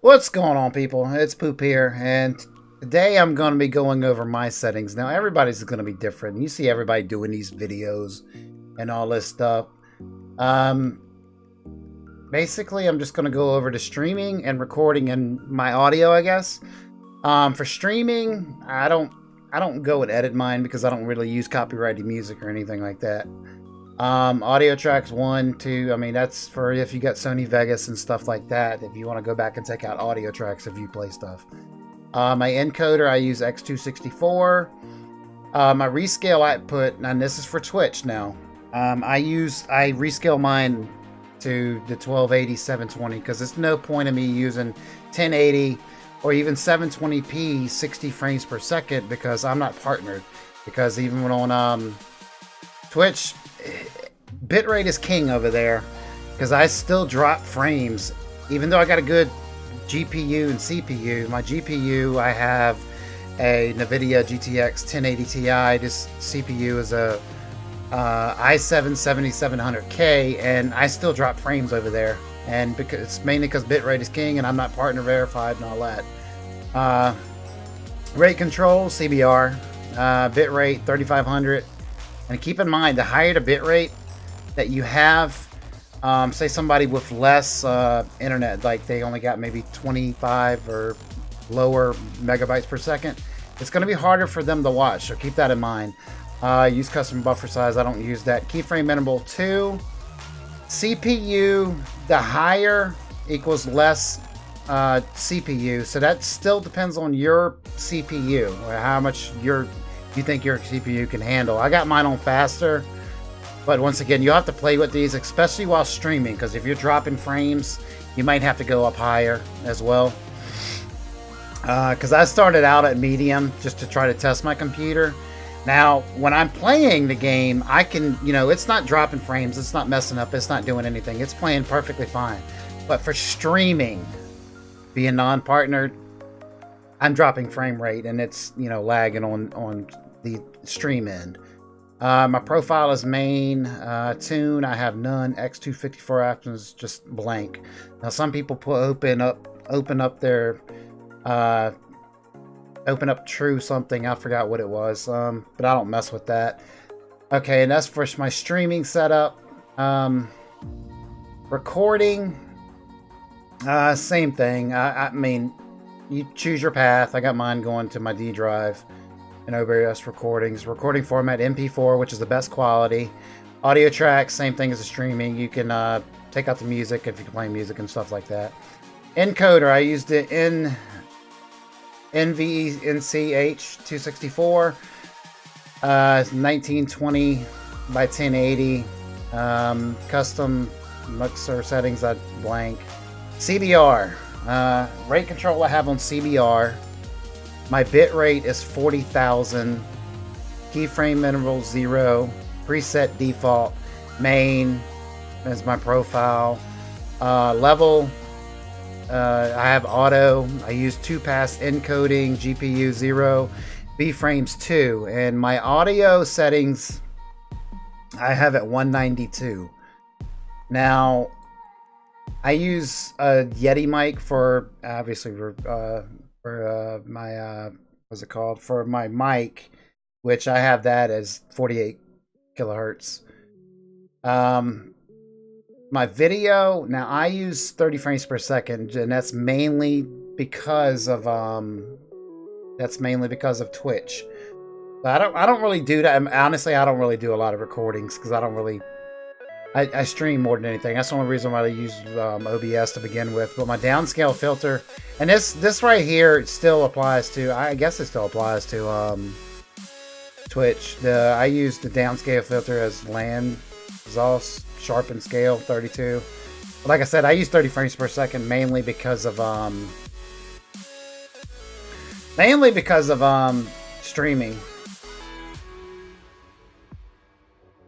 What's going on, people? It's Poop here, and today I'm going to be going over my settings. Now, everybody's going to be different. You see everybody doing these videos and all this stuff. Um, Basically, I'm just going to go over the streaming and recording and my audio, I guess. For streaming, I don't go and edit mine because I don't really use copyrighted music or anything like that. Audio tracks 1, 2, I mean, that's for if you got Sony Vegas and stuff like that, if you want to go back and take out audio tracks if you play stuff. My encoder, I use X264. My rescale output, and this is for Twitch now. I rescale mine to the 1280 720 because there's no point in me using 1080 or even 720p 60 frames per second because I'm not partnered. Because even when on Twitch, bitrate is king over there because I still drop frames even though I got a good GPU and CPU. My GPU, I have a NVIDIA GTX 1080 Ti. This CPU is a i7 7700K, and I still drop frames over there, and because it's mainly because bitrate is king and I'm not partner verified and all that. Rate control, CBR, bitrate 3500. And keep in mind, the higher the bitrate that you have, say somebody with less internet, like they only got maybe 25 or lower megabytes per second, it's going to be harder for them to watch. So keep that in mind. Use custom buffer size. I don't use that. Keyframe interval 2. CPU, the higher equals less CPU. So that still depends on your CPU or how much you think your CPU can handle. I got mine on faster, but once again, you have to play with these, especially while streaming, because if you're dropping frames, you might have to go up higher as well. Because I started out at medium just to try to test my computer. Now, when I'm playing the game, I can, it's not dropping frames, it's not messing up, it's not doing anything, it's playing perfectly fine. But for streaming, being non-partnered, I'm dropping frame rate and it's, lagging on the stream end. My profile is main, tune, I have none, X254 options, just blank. Now some people open up their, open up true something, I forgot what it was, but I don't mess with that. Okay, and that's for my streaming setup. Recording, same thing. I mean, you choose your path. I got mine going to my D drive and OBS recordings. Recording format MP4, which is the best quality. Audio tracks, same thing as the streaming. You can take out the music if you can play music and stuff like that. Encoder, I used it in NVENCH 264, 1920 by 1080. Custom mixer settings, I blank. CBR. Rate control I have on CBR. My bit rate is 40,000. Keyframe interval 0. Preset default. Main is my profile. Level, I have auto. I use 2-pass encoding. GPU 0. B-frames 2. And my audio settings, I have at 192. Now, I use a Yeti mic for, obviously, for my, what's it called? For my mic, which I have that as 48 kilohertz. My video, now I use 30 frames per second, and that's mainly because of Twitch. But I don't really do that. Honestly, I don't really do a lot of recordings because I stream more than anything. That's the only reason why I use OBS to begin with. But my downscale filter, and this right here still applies to, I guess it still applies to Twitch. I use the downscale filter as land, exhaust, sharpen scale 32. But like I said, I use 30 frames per second mainly because of streaming.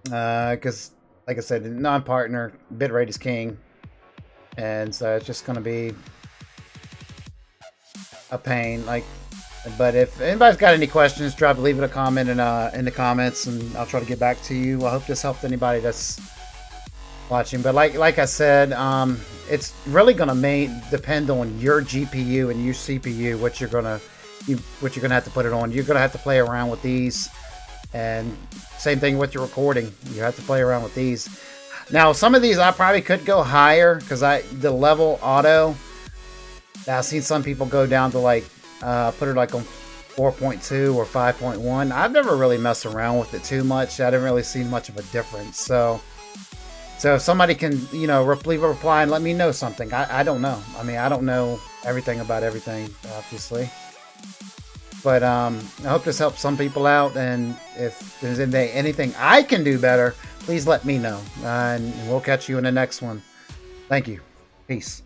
Because like I said, non-partner, bitrate is king, and so it's just going to be a pain. But if anybody's got any questions, leave it a comment in the comments, and I'll try to get back to you. I hope this helped anybody that's watching. But like I said, it's really going to depend on your GPU and your CPU what you're gonna have to put it on. You're gonna have to play around with these, and same thing with your recording. You have to play around with these. Now, some of these I probably could go higher because the level auto. I've seen some people go down to like put it like on 4.2 or 5.1. I've never really messed around with it too much. I didn't really see much of a difference. So if somebody can, you know, leave a reply and let me know something. I don't know. I mean, I don't know everything about everything, obviously. But I hope this helps some people out. And if there's anything I can do better, please let me know. And we'll catch you in the next one. Thank you. Peace.